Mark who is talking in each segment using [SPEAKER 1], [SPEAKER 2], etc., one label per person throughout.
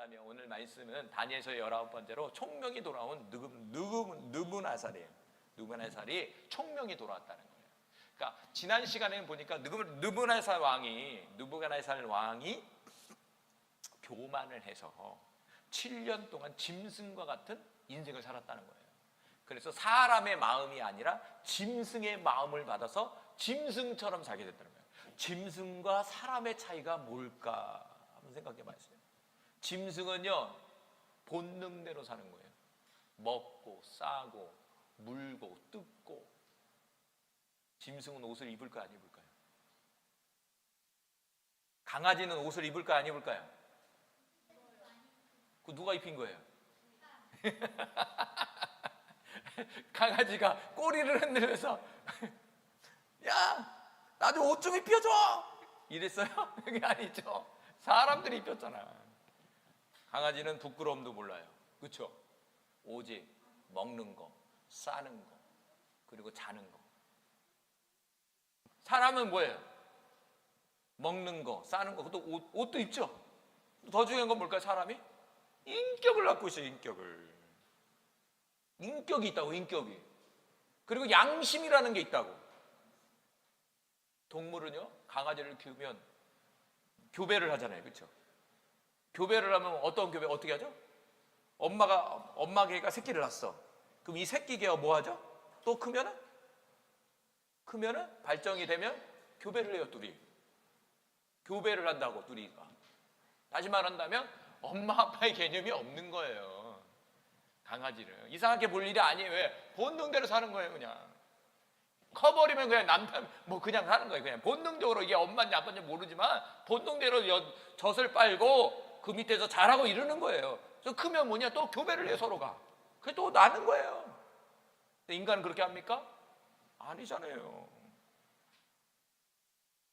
[SPEAKER 1] 감사하며 오늘 말씀은 다니엘서 19번째로 총명이 돌아온 느부갓네살이에요. 느부갓네살이 총명이 돌아왔다는 거예요. 그러니까 지난 시간에 보니까 느부갓네살 왕이 교만을 해서 7년 동안 짐승과 같은 인생을 살았다는 거예요. 그래서 사람의 마음이 아니라 짐승의 마음을 받아서 짐승처럼 살게 됐다는 거예요. 짐승과 사람의 차이가 뭘까 한번 생각해 봤어요. 짐승은요 본능대로 사는 거예요. 먹고 싸고 물고 뜯고. 짐승은 옷을 입을까요 안 입을까요? 강아지는 옷을 입을까요 안 입을까요? 그 누가 입힌 거예요? 강아지가 꼬리를 흔들면서 야 나 좀 옷 좀 입혀줘 이랬어요? 그게 아니죠. 사람들이 입혔잖아. 강아지는 부끄러움도 몰라요. 그렇죠? 오직 먹는 거, 싸는 거, 그리고 자는 거. 사람은 뭐예요? 먹는 거, 싸는 거, 또 옷도 입죠. 더 중요한 건 뭘까요? 사람이 인격을 갖고 있어요. 인격이 있다고. 인격이. 그리고 양심이라는 게 있다고. 동물은요 강아지를 키우면 교배를 하잖아요. 그렇죠? 교배를 하면 어떤 교배 어떻게 하죠? 엄마 개가 새끼를 낳았어. 그럼 이 새끼 개가 뭐 하죠? 또 크면은 발정이 되면 교배를 해요. 둘이 교배를 한다고. 둘이가 다시 말한다면 엄마 아빠의 개념이 없는 거예요. 강아지는 이상하게 볼 일이 아니에요. 왜? 본능대로 사는 거예요. 그냥 커버리면 그냥 남편 뭐 그냥 사는 거예요. 그냥 본능적으로. 이게 엄마인지 아빠인지 모르지만 본능대로 젖을 빨고 그 밑에서 자라고 이러는 거예요. 그래서 크면 뭐냐 또 교배를 해요. 서로가. 그게 또 나는 거예요. 근데 인간은 그렇게 합니까? 아니잖아요.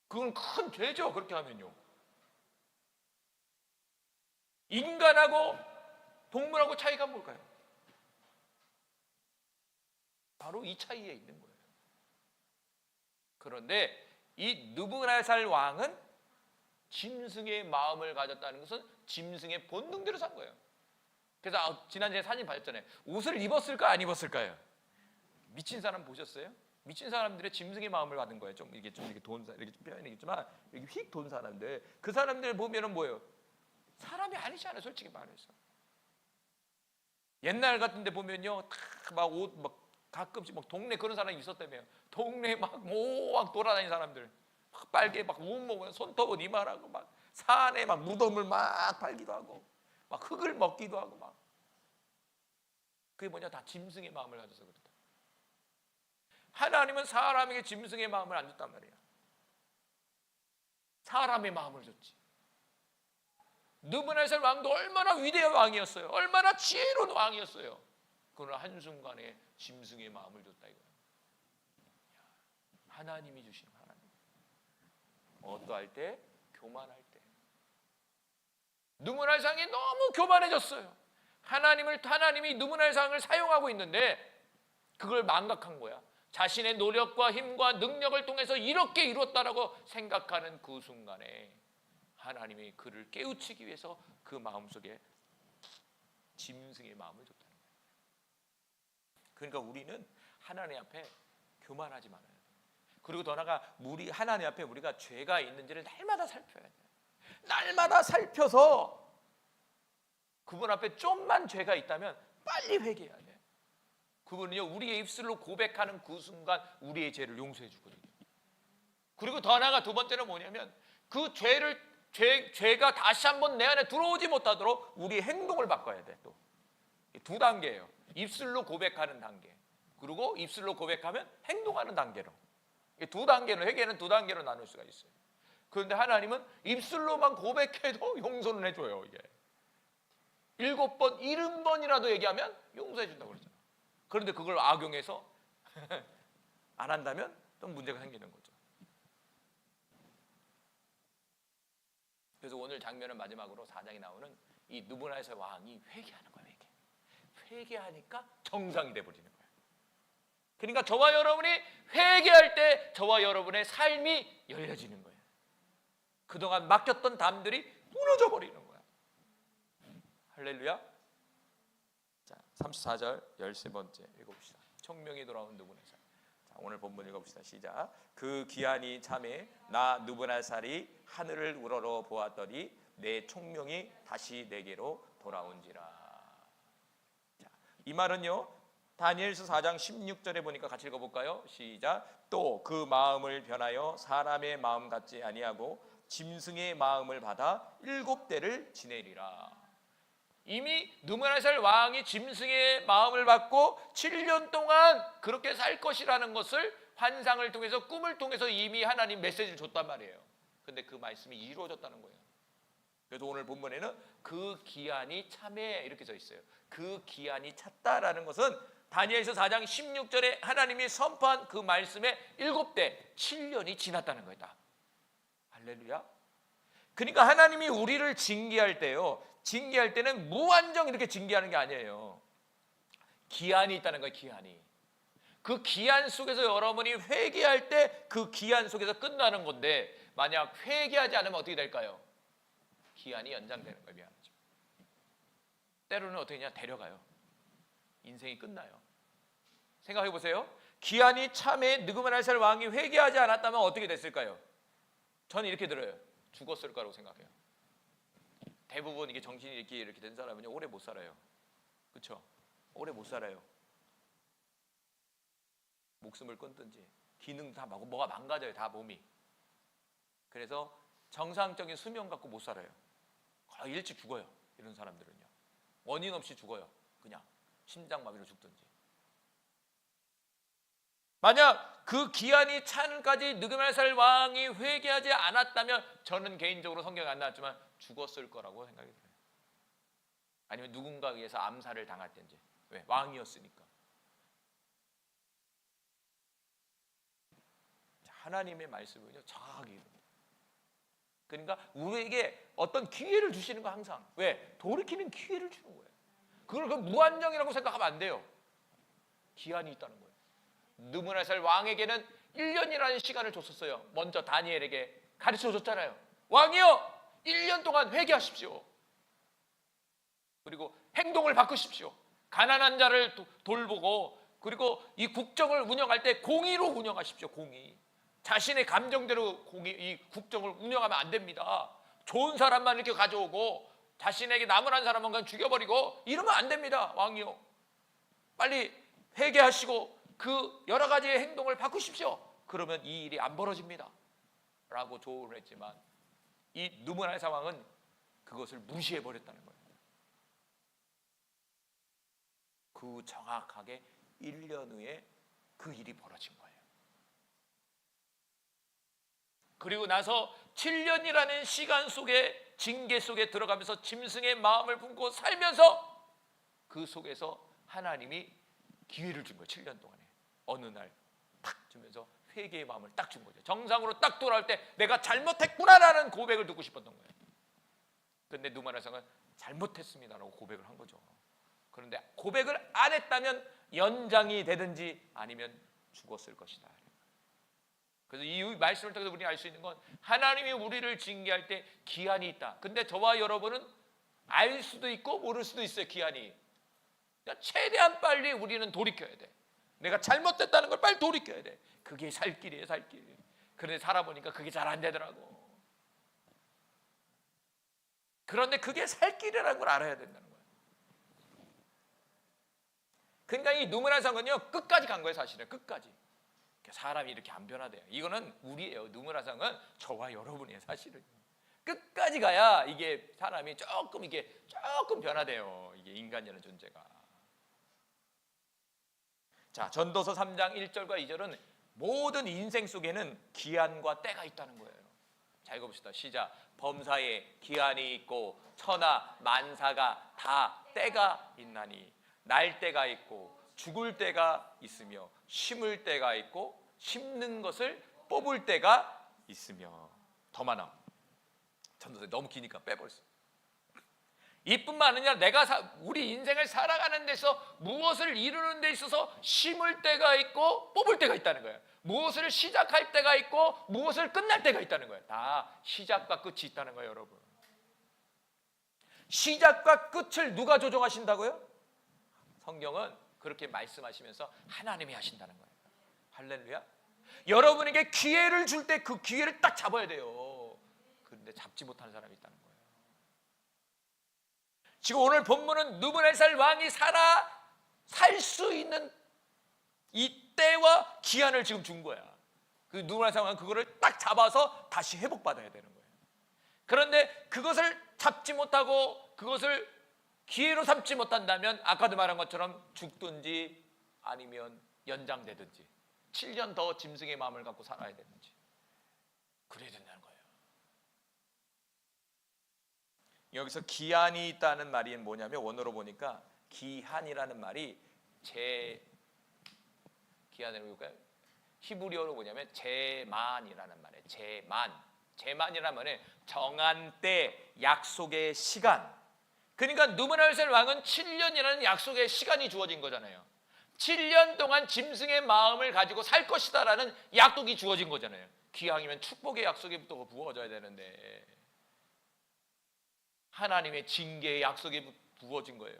[SPEAKER 1] 그건 큰 죄죠. 그렇게 하면요. 인간하고 동물하고 차이가 뭘까요? 바로 이 차이에 있는 거예요. 그런데 이 느부갓네살 왕은 짐승의 마음을 가졌다는 것은 짐승의 본능대로 산 거예요. 그래서 지난주에 사진 봤잖아요. 옷을 입었을까 안 입었을까요? 미친 사람 보셨어요? 미친 사람들의 짐승의 마음을 받은 거예요. 좀 이렇게 돈 이렇게 좀 표현이겠지만 이렇게 휙 돈 사람들. 그 사람들 보면은 뭐예요? 사람이 아니잖아요. 솔직히 말해서. 옛날 같은데 보면요, 막 옷 막 가끔씩 막 동네 그런 사람이 있었다며요. 동네 막 돌아다니는 사람들, 막 빨개 막 온몸에 손톱은 이만하고 막 산에 막 무덤을 막 팔기도 하고, 막 흙을 먹기도 하고 막. 그게 뭐냐 다 짐승의 마음을 가져서 그렇다. 하나님은 사람에게 짐승의 마음을 안 줬단 말이에요. 사람의 마음을 줬지. 느부갓네살 왕도 얼마나 위대한 왕이었어요. 얼마나 지혜로운 왕이었어요. 그러나 한순간에 짐승의 마음을 줬다 이거예요. 하나님이 주신 하나님. 어떠할 때? 교만할 때. 느부갓네살 왕이 너무 교만해졌어요. 하나님이 느부갓네살 왕을 사용하고 있는데 그걸 망각한 거야. 자신의 노력과 힘과 능력을 통해서 이렇게 이뤘다라고 생각하는 그 순간에 하나님이 그를 깨우치기 위해서 그 마음속에 짐승의 마음을 줬다는 거예요. 그러니까 우리는 하나님 앞에 교만하지 말아야 돼요. 그리고 더 나아가 하나님 앞에 우리가 죄가 있는지를 날마다 살펴야 돼요. 날마다 살펴서 그분 앞에 좀만 죄가 있다면 빨리 회개해야 돼요. 그분은요 우리의 입술로 고백하는 그 순간 우리의 죄를 용서해 주거든요. 그리고 더 나아가 두 번째는 뭐냐면 그 죄가 다시 한번 내 안에 들어오지 못하도록 우리의 행동을 바꿔야 돼. 또 두 단계예요. 입술로 고백하는 단계, 그리고 입술로 고백하면 행동하는 단계로. 두 단계로, 회개는 두 단계로 나눌 수가 있어요. 그런데 하나님은 입술로만 고백해도 용서는 해줘요. 이게 7번, 70번이라도 얘기하면 용서해 준다고 그러잖아요. 그런데 그걸 악용해서 안 한다면 또 문제가 생기는 거죠. 그래서 오늘 장면은 마지막으로 4장에 나오는 이 느부갓네살 왕이 회개하는 거예요. 회개하니까 정상이 돼버리는 거예요. 그러니까 저와 여러분이 회개할 때 저와 여러분의 삶이 열려지는 거예요. 그동안 맡겼던 담들이 무너져 버리는 거야. 할렐루야. 자, 34절 13번째 읽어봅시다. 청명이 돌아온 느부갓네살. 자, 오늘 본문 읽어봅시다. 시작. 그 기한이 참에 나 느부갓네살이 하늘을 우러러 보았더니 내 총명이 다시 내게로 돌아온지라. 자, 이 말은요, 다니엘서 4장 16절에 보니까 같이 읽어볼까요? 시작. 또 그 마음을 변하여 사람의 마음 같지 아니하고 짐승의 마음을 받아 7대를 지내리라. 이미 느부갓네살 왕이 짐승의 마음을 받고 7년 동안 그렇게 살 것이라는 것을 환상을 통해서, 꿈을 통해서 이미 하나님 메시지를 줬단 말이에요. 근데 그 말씀이 이루어졌다는 거예요. 그래서 오늘 본문에는 그 기한이 참에 이렇게 써 있어요. 그 기한이 찼다라는 것은 다니엘서 4장 16절에 하나님이 선포한 그 말씀의 7대 7년이 지났다는 거다. 할렐루야. 그러니까 하나님이 우리를 징계할 때요, 징계할 때는 무한정 이렇게 징계하는 게 아니에요. 기한이 있다는 거예요. 기한이. 그 기한 속에서 여러분이 회개할 때 그 기한 속에서 끝나는 건데, 만약 회개하지 않으면 어떻게 될까요? 기한이 연장되는 거예요. 미안하죠. 때로는 어떻게 되냐, 데려가요. 인생이 끝나요. 생각해 보세요. 기한이 참에 느부갓네살 왕이 회개하지 않았다면 어떻게 됐을까요? 저는 이렇게 들어요. 죽었을 거라고 생각해요. 대부분 이게 정신이 이렇게 된 사람은요, 오래 못 살아요. 그렇죠? 오래 못 살아요. 목숨을 끊든지 기능 다 뭐가 망가져요. 다 몸이. 그래서 정상적인 수명 갖고 못 살아요. 거의 일찍 죽어요. 이런 사람들은요. 원인 없이 죽어요. 그냥 심장마비로 죽든지. 만약 그 기한이 찬까지 느부갓네살 왕이 회개하지 않았다면 저는 개인적으로 성경에 안 나왔지만 죽었을 거라고 생각이 들어요. 아니면 누군가에 의해서 암살을 당했든지. 왜? 왕이었으니까. 하나님의 말씀은요, 정확히. 그러니까 우리에게 어떤 기회를 주시는 거 항상. 왜? 돌이키는 기회를 주는 거예요. 그걸 그 무한정이라고 생각하면 안 돼요. 기한이 있다는 거예요. 느부갓네살 왕에게는 1년이라는 시간을 줬었어요. 먼저 다니엘에게 가르쳐 줬잖아요. 왕이요, 1년 동안 회개하십시오. 그리고 행동을 바꾸십시오. 가난한 자를 돌보고, 그리고 이 국정을 운영할 때 공의로 운영하십시오. 공의. 자신의 감정대로 이 국정을 운영하면 안 됩니다. 좋은 사람만 이렇게 가져오고 자신에게 나무란 사람은 그냥 죽여버리고 이러면 안 됩니다. 왕이요, 빨리 회개하시고 그 여러 가지의 행동을 바꾸십시오. 그러면 이 일이 안 벌어집니다 라고 조언을 했지만, 이 느부갓네살 왕은 그것을 무시해버렸다는 거예요. 그 정확하게 1년 후에 그 일이 벌어진 거예요. 그리고 나서 7년이라는 시간 속에, 징계 속에 들어가면서 짐승의 마음을 품고 살면서 그 속에서 하나님이 기회를 준 거예요. 7년 동안에 어느 날 딱 주면서 회개의 마음을 딱 준 거죠. 정상으로 딱 돌아올 때 내가 잘못했구나라는 고백을 듣고 싶었던 거예요. 그런데 느부갓네살은 잘못했습니다라고 고백을 한 거죠. 그런데 고백을 안 했다면 연장이 되든지 아니면 죽었을 것이다. 그래서 이 말씀을 통해서 우리가 알 수 있는 건, 하나님이 우리를 징계할 때 기한이 있다. 근데 저와 여러분은 알 수도 있고 모를 수도 있어요. 기한이. 그러니까 최대한 빨리 우리는 돌이켜야 돼. 내가 잘못됐다는 걸 빨리 돌이켜야 돼. 그게 살 길이에요. 살 길. 그런데 살아보니까 그게 잘 안 되더라고. 그런데 그게 살 길이라는 걸 알아야 된다는 거예요. 그러니까 이 느부갓네살은요, 끝까지 간 거예요. 사실은 끝까지. 사람이 이렇게 안 변화돼요. 이거는 우리예요. 느부갓네살은 저와 여러분이에요. 사실은 끝까지 가야 이게 사람이 조금 변화돼요. 이게 인간이라는 존재가. 자, 전도서 3장 1절과 2절은 모든 인생 속에는 기한과 때가 있다는 거예요. 자, 읽어봅시다. 시작. 범사에 기한이 있고 천하 만사가 다 때가 있나니, 날 때가 있고 죽을 때가 있으며 심을 때가 있고 심는 것을 뽑을 때가 있으며. 더 많아. 전도서 너무 기니까 빼버렸어. 이뿐만 아니라 우리 인생을 살아가는 데서 무엇을 이루는 데 있어서 심을 때가 있고 뽑을 때가 있다는 거예요. 무엇을 시작할 때가 있고 무엇을 끝날 때가 있다는 거예요. 다 시작과 끝이 있다는 거예요, 여러분. 시작과 끝을 누가 조정하신다고요? 성경은 그렇게 말씀하시면서 하나님이 하신다는 거예요. 할렐루야. 여러분에게 기회를 줄 때 그 기회를 딱 잡아야 돼요. 그런데 잡지 못하는 사람이 있다는 거예요. 지금 오늘 본문은 느부갓네살 왕이 살 수 있는 이 때와 기한을 지금 준 거야. 그 느부갓네살 왕은 그거를 딱 잡아서 다시 회복받아야 되는 거예요. 그런데 그것을 잡지 못하고 그것을 기회로 삼지 못한다면 아까도 말한 것처럼 죽든지 아니면 연장되든지 7년 더 짐승의 마음을 갖고 살아야 되든지 그래야 된다는 거예요. 여기서 기한이 있다는 말이 뭐냐면 원어로 보니까 기한이라는 말이 기한을 볼까요? 히브리어로 뭐냐면 제만이라는 말이에요. 제만이라는 말은 정한 때, 약속의 시간. 그러니까 느부갓네살 왕은 7년이라는 약속의 시간이 주어진 거잖아요. 7년 동안 짐승의 마음을 가지고 살 것이다라는 약속이 주어진 거잖아요. 기왕이면 축복의 약속이 또 부어져야 되는데 하나님의 징계의 약속이 부어진 거예요.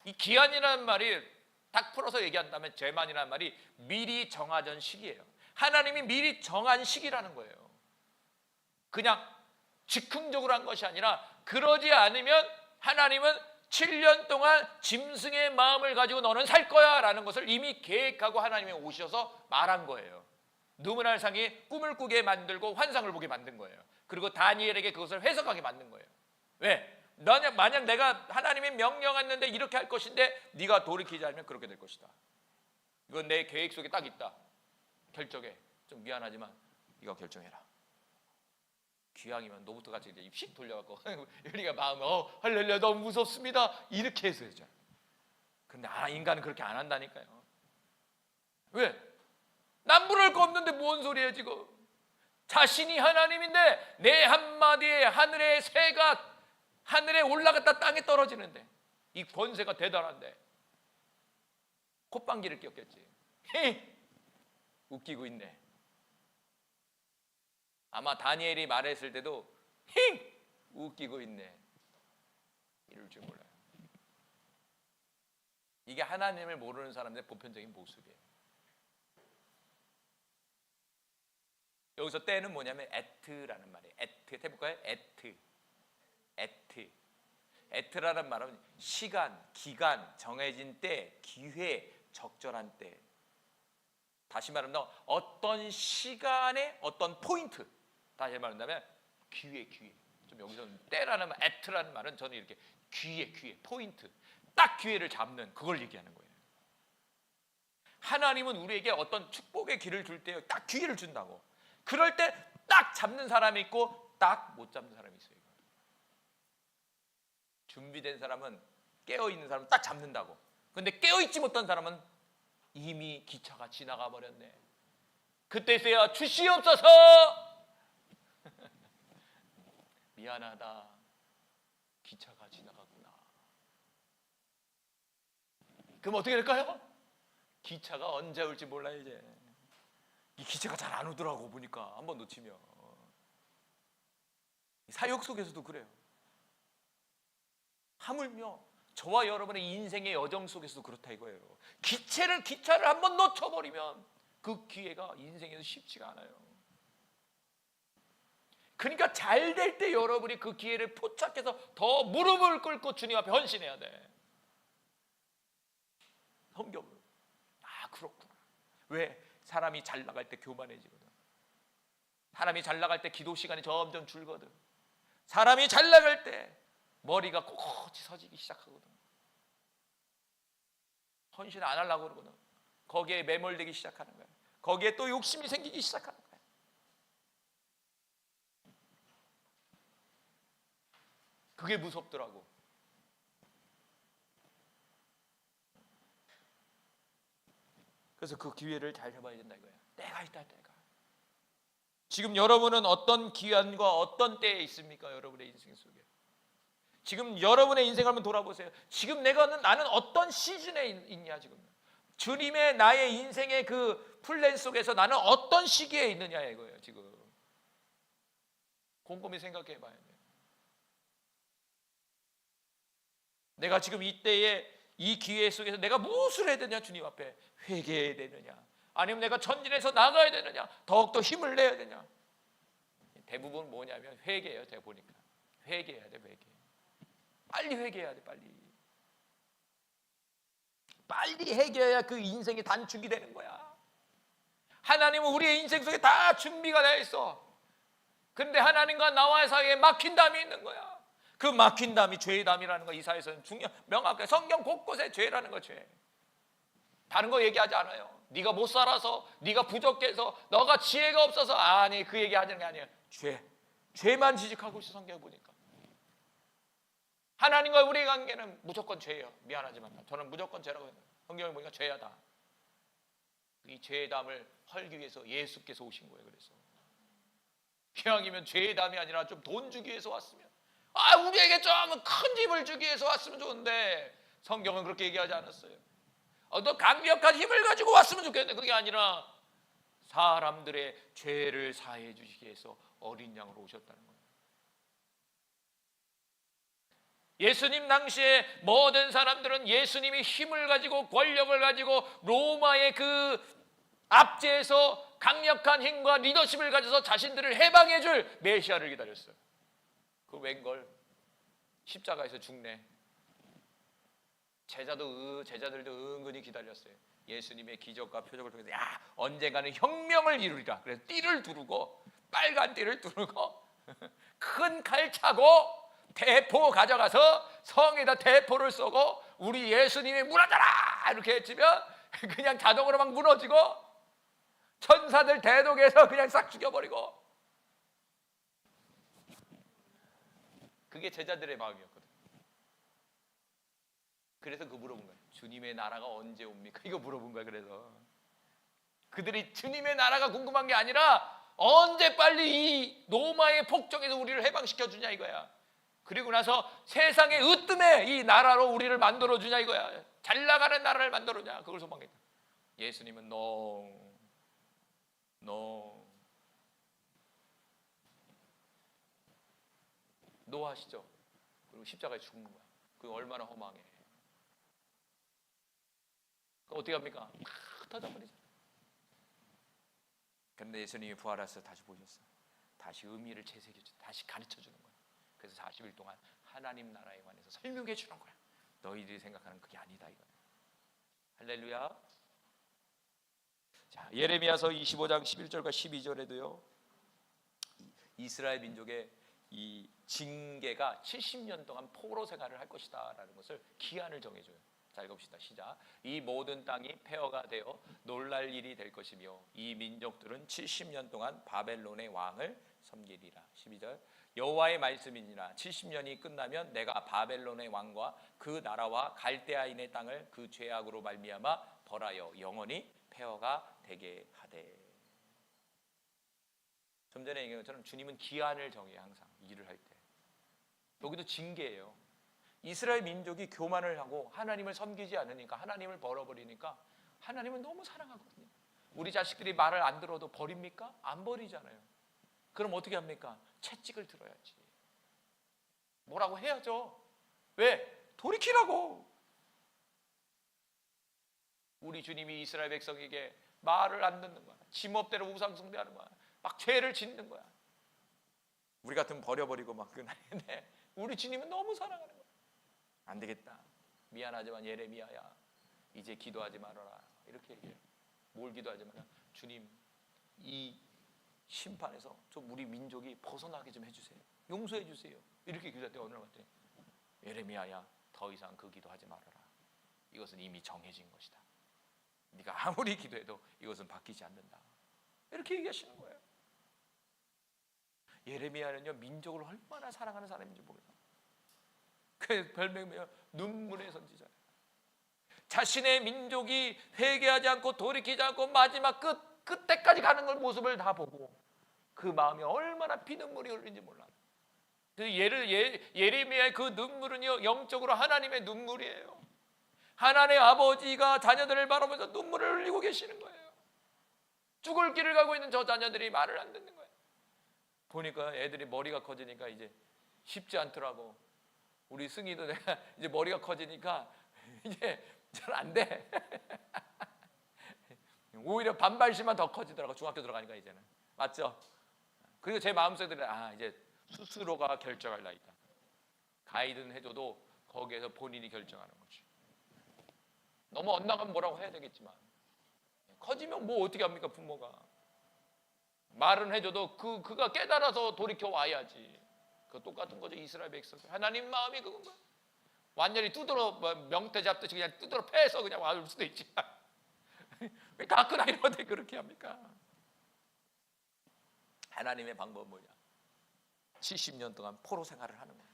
[SPEAKER 1] 이 기한이라는 말이 딱 풀어서 얘기한다면 제만이라는 말이 미리 정하던 시기예요. 하나님이 미리 정한 시기라는 거예요. 그냥 즉흥적으로 한 것이 아니라 그러지 않으면 하나님은 7년 동안 짐승의 마음을 가지고 너는 살 거야 라는 것을 이미 계획하고 하나님이 오셔서 말한 거예요. 느부갓네살이 꿈을 꾸게 만들고 환상을 보게 만든 거예요. 그리고 다니엘에게 그것을 해석하게 만든 거예요. 왜? 만약 내가 하나님이 명령했는데 이렇게 할 것인데 네가 돌이키지 않으면 그렇게 될 것이다. 이건 내 계획 속에 딱 있다. 결정해. 좀 미안하지만 네가 결정해라. 귀향이면 너부터 같이 이제 입씩 돌려갖고 우리가 마음에 할렐루야 너무 무섭습니다 이렇게 해서 해죠. 근데 인간은 그렇게 안 한다니까요. 왜? 난 물을 거 없는데 뭔 소리예요 지금. 자신이 하나님인데 내 한마디에 하늘의 새가 하늘에 올라갔다 땅에 떨어지는데 이 권세가 대단한데 콧방귀를 꼈겠지. 웃기고 있네. 아마 다니엘이 말했을 때도 웃기고 있네 이럴 줄 몰라요. 이게 하나님을 모르는 사람들의 보편적인 모습이에요. 여기서 때는 뭐냐면 에트라는 말이에요. 에트 해볼까요? 에트라는 말은 시간, 기간, 정해진 때, 기회, 적절한 때. 다시 말하면 어떤 시간에 어떤 포인트. 다시 말한다면 기회. 좀 여기서 때라는 말, 에트라는 말은 저는 이렇게 기회, 포인트. 딱 기회를 잡는 그걸 얘기하는 거예요. 하나님은 우리에게 어떤 축복의 길을 줄 때 딱 기회를 준다고. 그럴 때 딱 잡는 사람이 있고 딱 못 잡는 사람이 있어요. 준비된 사람은 깨어있는 사람은 딱 잡는다고. 근데 깨어있지 못한 사람은 이미 기차가 지나가 버렸네. 그때서야 주시옵소서. 미안하다. 기차가 지나갔구나. 그럼 어떻게 될까요? 기차가 언제 올지 몰라 이제. 이 기차가 잘 안 오더라고 보니까 한번 놓치면. 사역 속에서도 그래요. 하물며 저와 여러분의 인생의 여정 속에서도 그렇다 이거예요. 기차를 한번 놓쳐버리면 그 기회가 인생에서 쉽지가 않아요. 그러니까 잘 될 때 여러분이 그 기회를 포착해서 더 무릎을 꿇고 주님 앞에 헌신해야 돼. 성경으로. 그렇구나. 왜? 사람이 잘 나갈 때 교만해지거든. 사람이 잘 나갈 때 기도 시간이 점점 줄거든. 사람이 잘 나갈 때 머리가 꼿꼿이 서지기 시작하거든. 헌신 안 하려고 그러거든. 거기에 매몰되기 시작하는 거야. 거기에 또 욕심이 생기기 시작하는 거야. 그게 무섭더라고. 그래서 그 기회를 잘 잡아야 된다 이거야. 때가 있다 때가. 지금 여러분은 어떤 기한과 어떤 때에 있습니까? 여러분의 인생 속에. 지금 여러분의 인생을 한번 돌아보세요. 지금 나는 어떤 시즌에 있냐 지금. 주님의 나의 인생의 그 플랜 속에서 나는 어떤 시기에 있느냐 이거예요 지금. 곰곰이 생각해 봐야 돼요. 내가 지금 이때에 이 기회 속에서 내가 무엇을 해야 되냐? 주님 앞에 회개해야 되느냐? 아니면 내가 전진해서 나가야 되느냐? 더욱더 힘을 내야 되냐? 대부분 뭐냐면 회개예요. 제가 보니까 회개해야 돼. 회개. 빨리 회개해야 돼. 빨리 회개해야 그 인생이 단축이 되는 거야. 하나님은 우리의 인생 속에 다 준비가 되어 있어. 그런데 하나님과 나와의 사이에 막힌 담이 있는 거야. 그 막힌 담이 죄의 담이라는 거 이사야서는 명확하게 성경 곳곳에 죄라는 거 죄. 다른 거 얘기하지 않아요. 네가 못 살아서, 네가 부족해서, 너가 지혜가 없어서, 아니 그 얘기하는 게 아니에요. 죄만 지적하고 있어. 성경 보니까 하나님과 우리의 관계는 무조건 죄예요. 미안하지만 저는 무조건 죄라고 해요. 성경을 보니까 죄야 다. 이 죄의 담을 헐기 위해서 예수께서 오신 거예요. 그래서 기왕이면 죄의 담이 아니라 좀 돈 주기 위해서 왔으면, 우리에게 좀 큰 집을 주기 위해서 왔으면 좋은데 성경은 그렇게 얘기하지 않았어요. 어떤 강력한 힘을 가지고 왔으면 좋겠는데 그게 아니라 사람들의 죄를 사해 주시기 위해서 어린 양으로 오셨다는 거예요. 예수님 당시에 모든 사람들은 예수님이 힘을 가지고 권력을 가지고 로마의 그 압제에서 강력한 힘과 리더십을 가져서 자신들을 해방해 줄 메시아를 기다렸어요. 그 웬걸 십자가에서 죽네. 제자들도 은근히 기다렸어요. 예수님의 기적과 표적을 통해서 언젠가는 혁명을 이루리라. 그래서 띠를 두르고, 빨간 띠를 두르고 큰 칼 차고 대포 가져가서 성에다 대포를 쏘고 우리 예수님이 무너져라 이렇게 외치면 그냥 자동으로 막 무너지고 천사들 대독에서 그냥 싹 죽여버리고. 그게 제자들의 마음이었거든. 그래서 그거 물어본 거예요. 주님의 나라가 언제 옵니까? 이거 물어본 거야. 그래서 그들이 주님의 나라가 궁금한 게 아니라 언제 빨리 이 로마의 폭정에서 우리를 해방시켜 주냐 이거야. 그리고 나서 세상의 으뜸에 이 나라로 우리를 만들어 주냐 이거야. 잘 나가는 나라를 만들어 주냐. 그걸 소망했다. 예수님은 no 하시죠. 그리고 십자가에 죽는 거야. 그게 얼마나 허망해. 어떻게 합니까? 막 터져버리잖아. 그런데 예수님이 부활해서 다시 보셨어. 다시 의미를 재새겨줘. 다시 가르쳐주는 거야. 그래서 40일 동안 하나님 나라에 관해서 설명해 주는 거야. 너희들이 생각하는 그게 아니다 이거야. 할렐루야. 자, 예레미야서 25장 11절과 12절에도요. 이스라엘 민족의 이 징계가 70년 동안 포로 생활을 할 것이다 라는 것을 기한을 정해줘요. 자, 읽읍시다. 시작. 이 모든 땅이 폐허가 되어 놀랄 일이 될 것이며 이 민족들은 70년 동안 바벨론의 왕을 섬기리라. 12절. 여호와의 말씀이니라. 70년이 끝나면 내가 바벨론의 왕과 그 나라와 갈대아인의 땅을 그 죄악으로 말미암아 벌하여 영원히 폐허가 되게 하되. 좀 전에 얘기한 것처럼 주님은 기한을 정해요. 항상 일을 할 때. 여기도 징계예요. 이스라엘 민족이 교만을 하고 하나님을 섬기지 않으니까, 하나님을 벌어버리니까 하나님은 너무 사랑하거든요. 우리 자식들이 말을 안 들어도 버립니까? 안 버리잖아요. 그럼 어떻게 합니까? 채찍을 들어야지. 뭐라고 해야죠. 왜? 돌이키라고. 우리 주님이 이스라엘 백성에게 말을 안 듣는 거야. 지멋대로 우상 숭배하는 거야. 막 죄를 짓는 거야. 우리 같으면 버려버리고 막 그날인데 우리 주님은 너무 사랑하는 거야. 안 되겠다. 미안하지만 예레미야야, 이제 기도하지 말아라. 이렇게 얘기해요. 뭘 기도하지 마라. 주님, 이 심판에서 좀 우리 민족이 벗어나게 좀 해주세요. 용서해 주세요. 이렇게 기도할 때 어느 날 봤더니 예레미야야, 더 이상 그 기도하지 말아라. 이것은 이미 정해진 것이다. 네가 아무리 기도해도 이것은 바뀌지 않는다. 이렇게 얘기하시는 거예요. 예레미야는요, 민족을 얼마나 사랑하는 사람인지 모르겠어요. 그 별명이요, 눈물의 선지자예요. 자신의 민족이 회개하지 않고 돌이키지 않고 마지막 끝때까지 가는 걸 모습을 다 보고 그 마음이 얼마나 피눈물이 흘리는지 몰라요. 예레미야의 그 눈물은요, 영적으로 하나님의 눈물이에요. 하나님의 아버지가 자녀들을 바라보면서 눈물을 흘리고 계시는 거예요. 죽을 길을 가고 있는 저 자녀들이 말을 안 듣는 거예요. 보니까 애들이 머리가 커지니까 이제 쉽지 않더라고. 우리 승희도 내가 이제 머리가 커지니까 이제 잘 안 돼. 오히려 반발심만 더 커지더라고. 중학교 들어가니까 이제는. 맞죠? 그리고 제 마음속에 이제 스스로가 결정할 나이다. 가이드는 해줘도 거기에서 본인이 결정하는 거지. 너무 엇나가면 뭐라고 해야 되겠지만 커지면 뭐 어떻게 합니까? 부모가 말은 해줘도 그가 깨달아서 돌이켜 와야지. 그 똑같은 거죠. 이스라엘 백성 하나님 마음이 그건가? 완전히 두드러 명태 잡듯이 그냥 두드러 패서 그냥 와줄 수도 있지. 왜 다 큰 아이를 어떻게 그렇게 합니까? 하나님의 방법은 뭐냐? 70년 동안 포로 생활을 하는 거예요.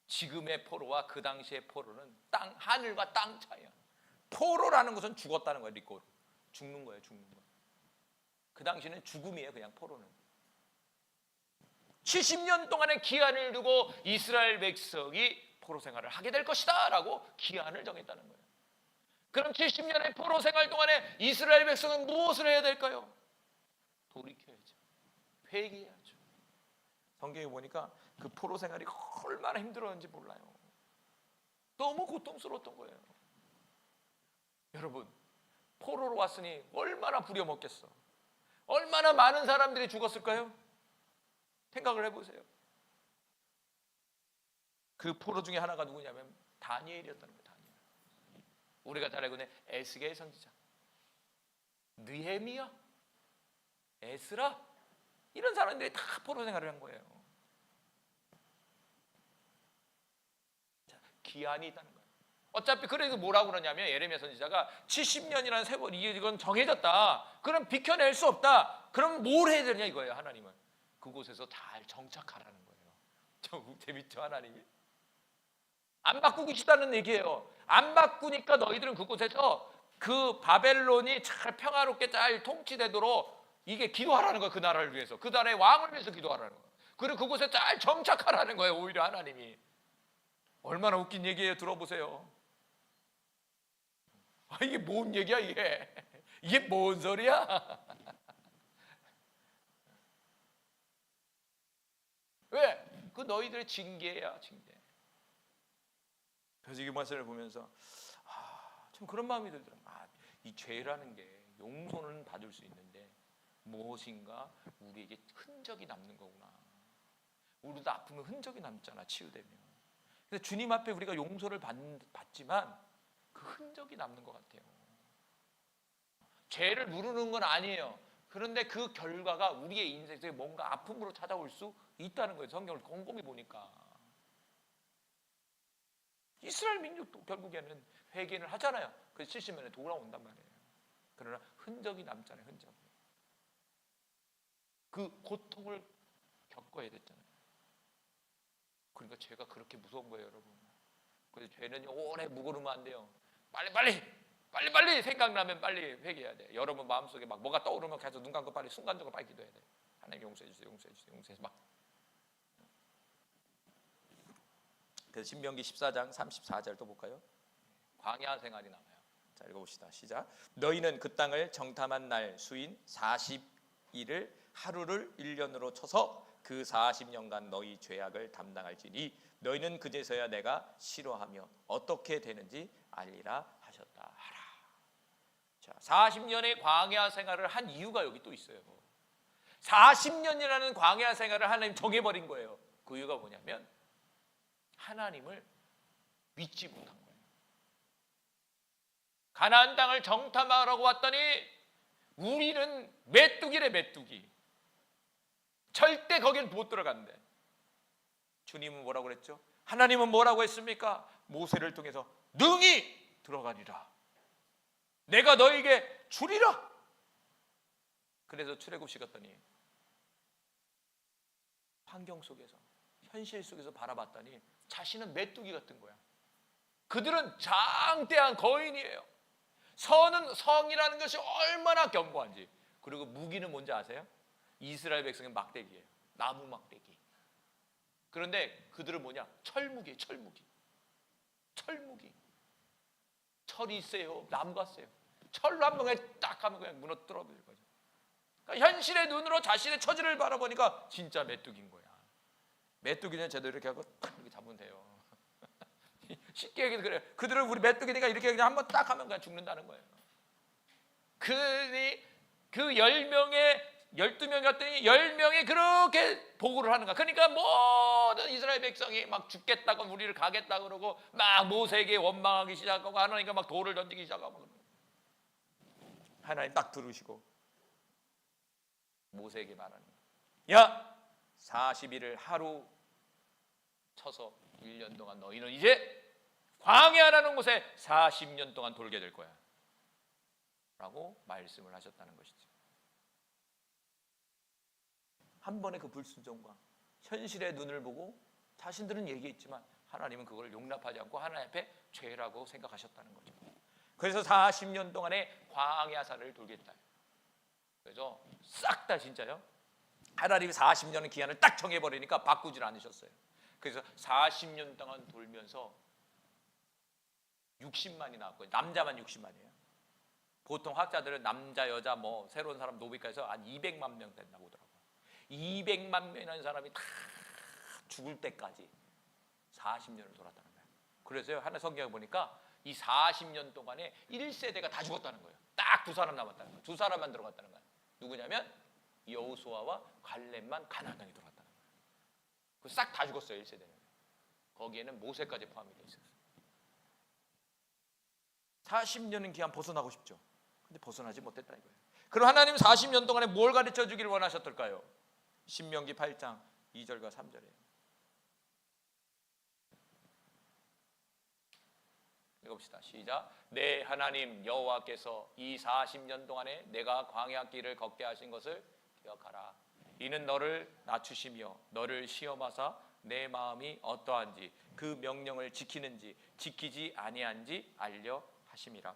[SPEAKER 1] 지금의 포로와 그 당시의 포로는 하늘과 땅 차이야. 포로라는 것은 죽었다는 거예요. 리꼬르. 죽는 거예요. 죽는 거. 그 당시는 죽음이에요. 그냥 포로는. 70년 동안의 기한을 두고 이스라엘 백성이 포로 생활을 하게 될 것이다 라고 기한을 정했다는 거예요. 그럼 70년의 포로 생활 동안에 이스라엘 백성은 무엇을 해야 될까요? 돌이켜야죠. 회개해야죠. 성경에 보니까 그 포로 생활이 얼마나 힘들었는지 몰라요. 너무 고통스러웠던 거예요. 여러분, 포로로 왔으니 얼마나 부려먹겠어. 얼마나 많은 사람들이 죽었을까요? 생각을 해보세요. 그 포로 중에 하나가 누구냐면 다니엘이었다는 거예요. 다니엘. 우리가 잘 알고 있는 에스겔 선지자, 느헤미야, 에스라, 이런 사람들이 다 포로 생활을 한 거예요. 자, 기한이 있다는 거예요. 어차피 그래도 뭐라고 그러냐면 예레미야 선지자가 70년이라는 세월이 이건 정해졌다. 그럼 비켜낼 수 없다. 그럼 뭘 해야 되냐 이거예요. 하나님은 그곳에서 잘 정착하라는 거예요. 재밌죠? 하나님이 안 바꾸고 싶다는 얘기예요. 안 바꾸니까 너희들은 그곳에서 그 바벨론이 잘 평화롭게 잘 통치되도록 이게 기도하라는 거예요. 그 나라를 위해서, 그 나라의 왕을 위해서 기도하라는 거예요. 그리고 그곳에 잘 정착하라는 거예요. 오히려 하나님이. 얼마나 웃긴 얘기예요. 들어보세요. 이게 뭔 얘기야 이게? 이게 뭔 소리야? 왜? 그 너희들의 징계야, 징계. 그래서 이 말씀을 보면서 참 그런 마음이 들더라고요. 이 죄라는 게 용서는 받을 수 있는데 무엇인가 우리에게 흔적이 남는 거구나. 우리도 아프면 흔적이 남잖아, 치유되면. 그래서 주님 앞에 우리가 용서를 받지만 그 흔적이 남는 것 같아요. 죄를 무르는 건 아니에요. 그런데 그 결과가 우리의 인생에 뭔가 아픔으로 찾아올 수 있다는 거예요. 성경을 곰곰이 보니까. 이스라엘 민족도 결국에는 회개를 하잖아요. 그래서 70년에 돌아온단 말이에요. 그러나 흔적이 남잖아요. 흔적이. 그 고통을 겪어야 됐잖아요. 그러니까 죄가 그렇게 무서운 거예요, 여러분. 그래서 죄는 오래 묵으면 안 돼요. 빨리 생각나면 빨리 회개해야 돼요. 여러분 마음속에 막 뭐가 떠오르면 계속 눈 감고 빨리 순간적으로 빨리 기도해야 돼요. 하나님 용서해 주세요. 용서해 주세요. 용서해서 막. 그래서 신명기 14장 34절 또 볼까요? 광야 생활이 나와요. 자, 읽어봅시다. 시작. 너희는 그 땅을 정탐한 날 수인 40일을 하루를 1년으로 쳐서 그 40년간 너희 죄악을 담당할지니 너희는 그제서야 내가 싫어하며 어떻게 되는지 알리라 하셨다 하라. 자, 40년의 광야 생활을 한 이유가 여기 또 있어요. 40년이라는 광야 생활을 하나님 정해버린 거예요. 그 이유가 뭐냐면 하나님을 믿지 못한 거예요. 가나안 땅을 정탐하라고 왔더니 우리는 메뚜기래, 메뚜기. 절대 거긴 못 들어간대. 주님은 뭐라고 그랬죠? 하나님은 뭐라고 했습니까? 모세를 통해서 능히 들어가리라. 내가 너에게 주리라. 그래서 출애굽시켰더니 환경 속에서, 현실 속에서 바라봤더니 자신은 메뚜기 같은 거야. 그들은 장대한 거인이에요. 성이라는 것이 얼마나 견고한지. 그리고 무기는 뭔지 아세요? 이스라엘 백성의 막대기예요. 나무 막대기. 그런데 그들은 뭐냐? 철무기예요. 철무기. 철이 세요. 나무가 세요. 철로 한 방에 딱 하면 그냥 무너뜨려 버릴 거죠. 그러니까 현실의 눈으로 자신의 처지를 바라보니까 진짜 메뚜기인 거야. 메뚜기는 쟤도 이렇게 하고 딱 이렇게 잡으면 돼요. 쉽게 얘기해서 그래요. 그들은 우리 메뚜기니까 이렇게 그냥 한번 딱 하면 그냥 죽는다는 거예요. 그들이 그 10명의 12명 갔더니 10명이 그렇게 보고를 하는 거야. 그러니까 모든 이스라엘 백성이 막 죽겠다고 우리를 가겠다 그러고 막 모세에게 원망하기 시작하고 하나님과 막 돌을 던지기 시작하고 하나님 딱 들으시고 모세에게 말하는 거야. 야 40일을 하루 쳐서 1년 동안 너희는 이제 광야라는 곳에 40년 동안 돌게 될 거야 라고 말씀을 하셨다는 것이죠. 한 번의 그 불순종과 현실의 눈을 보고 자신들은 얘기했지만 하나님은 그걸 용납하지 않고 하나님 앞에 죄라고 생각하셨다는 거죠. 그래서 40년 동안의 광야사를 돌겠다. 그래서 싹 다 진짜요. 하나님이 40년의 기한을 딱 정해버리니까 바꾸질 않으셨어요. 그래서 40년 동안 돌면서 60만이 나왔고요. 남자만 60만이에요. 보통 학자들은 남자 여자 뭐 새로운 사람 노비까지해서 한 200만 명 된다고 하더라고요. 200만 명이라는 사람이 다 죽을 때까지 40년을 돌았다는 거예요. 그래서 하나 성경에 보니까 이 40년 동안에 1세대가 다 죽었다는 거예요. 딱 두 사람 남았다는 거예요. 두 사람만 들어갔다는 거예요. 누구냐면 여호수아와 갈렙만 가나안 땅에 들어갔다는 거예요. 싹 다 죽었어요. 1세대는. 거기에는 모세까지 포함이 되어 있었어요. 40년은 기한 벗어나고 싶죠. 근데 벗어나지 못했다 이거예요. 그럼 하나님 40년 동안에 뭘 가르쳐 주기를 원하셨을까요? 신명기 8장 2절과 3절이에요. 읽어봅시다. 시작. 내 하나님 여호와께서 이 40년 동안에 내가 광야 길을 걷게 하신 것을 기억하라. 이는 너를 낮추시며 너를 시험하사 내 마음이 어떠한지 그 명령을 지키는지 지키지 아니한지 알려 하심이라.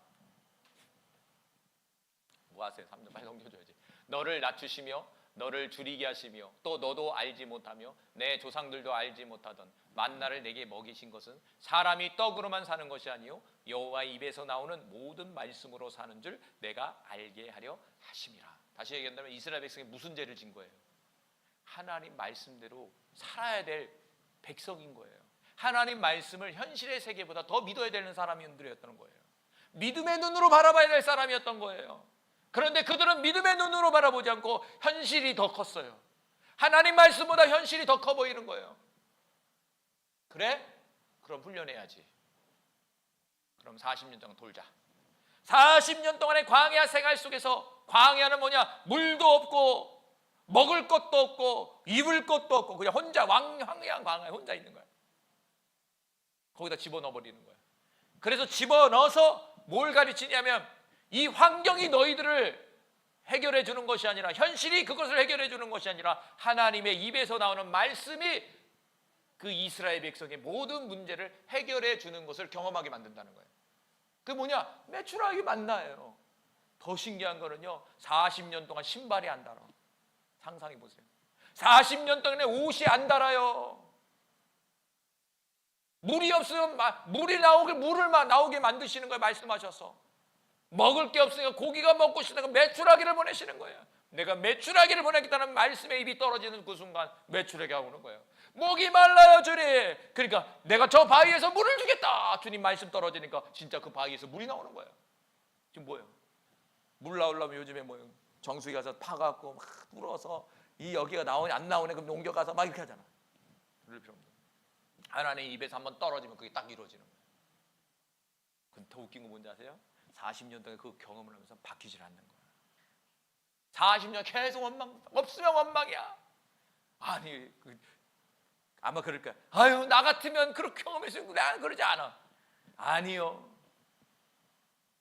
[SPEAKER 1] 뭐 하세요? 3절 빨리 넘겨줘야지. 너를 낮추시며 너를 줄이게 하시며 또 너도 알지 못하며 내 조상들도 알지 못하던 만나를 내게 먹이신 것은 사람이 떡으로만 사는 것이 아니요 여호와의 입에서 나오는 모든 말씀으로 사는 줄 내가 알게 하려 하심이라. 다시 얘기한다면 이스라엘 백성이 무슨 죄를 진 거예요? 하나님 말씀대로 살아야 될 백성인 거예요. 하나님 말씀을 현실의 세계보다 더 믿어야 되는 사람들이었던 거예요. 믿음의 눈으로 바라봐야 될 사람이었던 거예요. 그런데 그들은 믿음의 눈으로 바라보지 않고 현실이 더 컸어요. 하나님 말씀보다 현실이 더 커 보이는 거예요. 그래? 그럼 훈련해야지. 그럼 40년 동안 돌자. 40년 동안의 광야 생활 속에서 광야는 뭐냐? 물도 없고 먹을 것도 없고 입을 것도 없고 그냥 혼자 황야한 광야에 혼자 있는 거예요. 거기다 집어넣어 버리는 거예요. 그래서 집어넣어서 뭘 가르치냐면 이 환경이 너희들을 해결해 주는 것이 아니라 현실이 그것을 해결해 주는 것이 아니라 하나님의 입에서 나오는 말씀이 그 이스라엘 백성의 모든 문제를 해결해 주는 것을 경험하게 만든다는 거예요. 그게 뭐냐? 매출하기 만나요. 더 신기한 거는요 40년 동안 신발이 안 달아. 상상해 보세요. 40년 동안에 옷이 안 달아요. 물이 없으면 물을 나오게 만드시는 거예요. 말씀하셔서. 먹을 게 없으니까 고기가 먹고 싶다가 메추라기를 보내시는 거예요. 내가 메추라기를 보내겠다는 말씀에 입이 떨어지는 그 순간 메추라기가 오는 거예요. 목이 말라요 주님. 그러니까 내가 저 바위에서 물을 주겠다. 주님 말씀 떨어지니까 진짜 그 바위에서 물이 나오는 거예요. 지금 뭐예요? 물 나오려면 요즘에 뭐예요? 정수기 가서 파갖고 막 불어서 이 여기가 나오니 안 나오네 그럼 옮겨가서 막 이렇게 하잖아. 그럴 필요 없는 거예요. 하나님의 입에서 한번 떨어지면 그게 딱 이루어지는 거예요. 근데 더 웃긴 거 뭔지 아세요? 40년 동안 그 경험을 하면서 바뀌질 않는 거야. 40년 계속 원망, 없으면 원망이야. 아니, 아마 그럴 거야. 아유, 나 같으면 그렇게 경험했으면 난 그러지 않아. 아니요.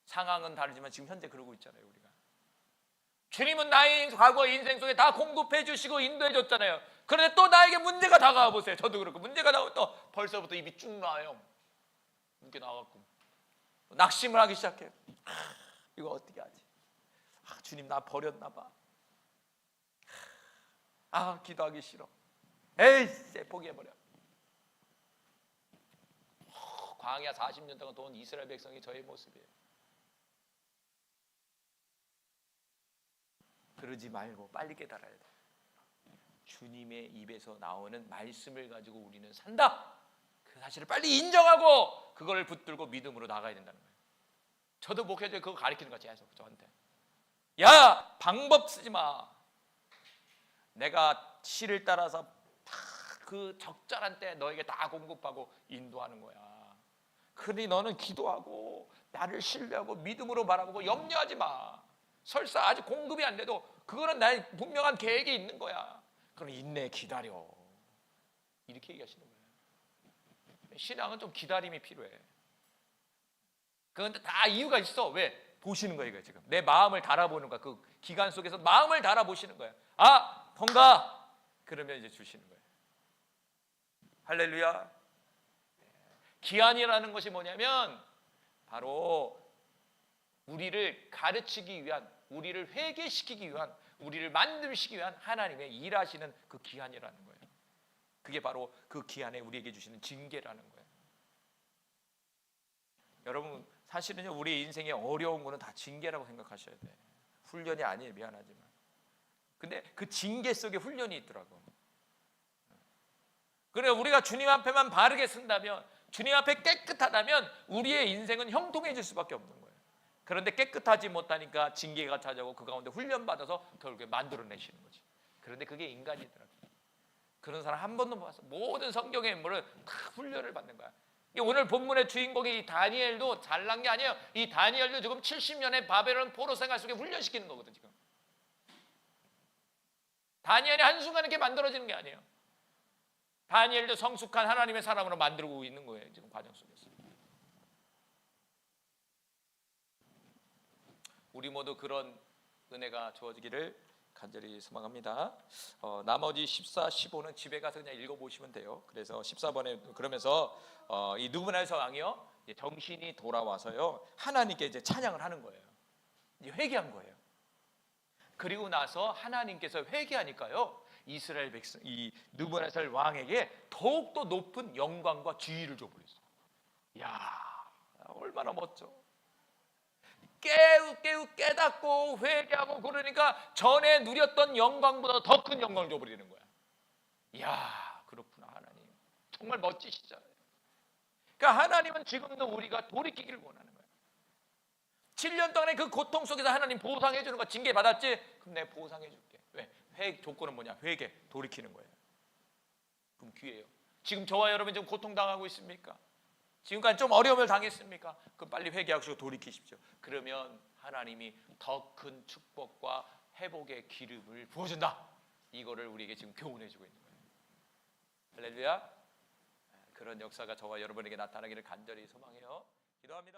[SPEAKER 1] 상황은 다르지만 지금 현재 그러고 있잖아요, 우리가. 주님은 나의 과거 인생 속에 다 공급해 주시고 인도해 줬잖아요. 그런데 또 나에게 문제가 다가와 보세요. 저도 그렇고 문제가 나오면 또 벌써부터 입이 쭉 나와요. 이렇게 나와갖고 낙심을 하기 시작해요. 이거 어떻게 하지? 주님 나 버렸나 봐. 기도하기 싫어. 에이, 포기해버려. 광야 40년 동안 돈 이스라엘 백성이 저의 모습이에요. 그러지 말고 빨리 깨달아야 돼. 주님의 입에서 나오는 말씀을 가지고 우리는 산다. 그 사실을 빨리 인정하고 그걸 붙들고 믿음으로 나가야 된다는 거예요. 저도 목회자에 그거 가르치는 거지 계속 저한테. 야, 방법 쓰지 마. 내가 시를 따라서 다 그 적절한 때 너에게 다 공급하고 인도하는 거야. 그러니 너는 기도하고 나를 신뢰하고 믿음으로 바라보고 염려하지 마. 설사 아직 공급이 안 돼도 그거는 나의 분명한 계획이 있는 거야. 그럼 인내 기다려. 이렇게 얘기하시는 거예요. 신앙은 좀 기다림이 필요해. 그런데 다 이유가 있어. 왜? 보시는 거예요, 지금. 내 마음을 달아보는 거야. 그 기간 속에서 마음을 달아보시는 거예요. 아, 뭔가 그러면 이제 주시는 거예요. 할렐루야. 기한이라는 것이 뭐냐면 바로 우리를 가르치기 위한, 우리를 회개시키기 위한, 우리를 만들시키기 위한 하나님의 일하시는 그 기한이라는 거예요. 그게 바로 그 기한에 우리에게 주시는 징계라는 거예요. 여러분, 사실은요, 우리 인생에 어려운 거는 다 징계라고 생각하셔야 돼. 훈련이 아니에요, 미안하지만. 근데 그 징계 속에 훈련이 있더라고. 그래, 우리가 주님 앞에만 바르게 쓴다면, 주님 앞에 깨끗하다면 우리의 인생은 형통해질 수밖에 없는 거예요. 그런데 깨끗하지 못하니까 징계가 찾아오고 그 가운데 훈련받아서 결국에 만들어내시는 거지. 그런데 그게 인간이더라고요. 그런 사람 한 번도 못 봤어. 모든 성경의 인물은 다 훈련을 받는 거야. 오늘 본문의 주인공이 이 다니엘도 잘난 게 아니에요. 이 다니엘도 지금 70년의 바벨론 포로 생활 속에 훈련시키는 거거든. 지금 다니엘이 한순간에 이렇게 만들어지는 게 아니에요. 다니엘도 성숙한 하나님의 사람으로 만들고 있는 거예요. 지금 과정 속에서. 우리 모두 그런 은혜가 주어지기를 간절히 소망합니다. 나머지 14, 15는 집에 가서 그냥 읽어보시면 돼요. 그래서 14번에 그러면서 이 누브날살 왕이요, 정신이 돌아와서요 하나님께 이제 찬양을 하는 거예요. 이제 회개한 거예요. 그리고 나서 하나님께서 회개하니까요, 이스라엘 백성, 이 누브날살 왕에게 더욱더 높은 영광과 지위를 줘버렸어요. 이야, 얼마나 멋져. 깨닫고 회개하고 그러니까 전에 누렸던 영광보다 더 큰 영광을 줘버리는 거야. 이야, 그렇구나. 하나님 정말 멋지시잖아요. 그러니까 하나님은 지금도 우리가 돌이키기를 원하는 거예요. 7년 동안의 그 고통 속에서 하나님 보상해 주는 거, 징계 받았지? 그럼 내가 보상해 줄게. 왜? 조건은 뭐냐? 회개, 돌이키는 거예요. 그럼 기회예요. 지금 저와 여러분 지금 고통당하고 있습니까? 지금까지 좀 어려움을 당했습니까? 그럼 빨리 회개하시고 돌이키십시오. 그러면 하나님이 더 큰 축복과 회복의 기름을 부어준다. 이거를 우리에게 지금 교훈해주고 있는 거예요. 할렐루야. 그런 역사가 저와 여러분에게 나타나기를 간절히 소망해요. 기도합니다.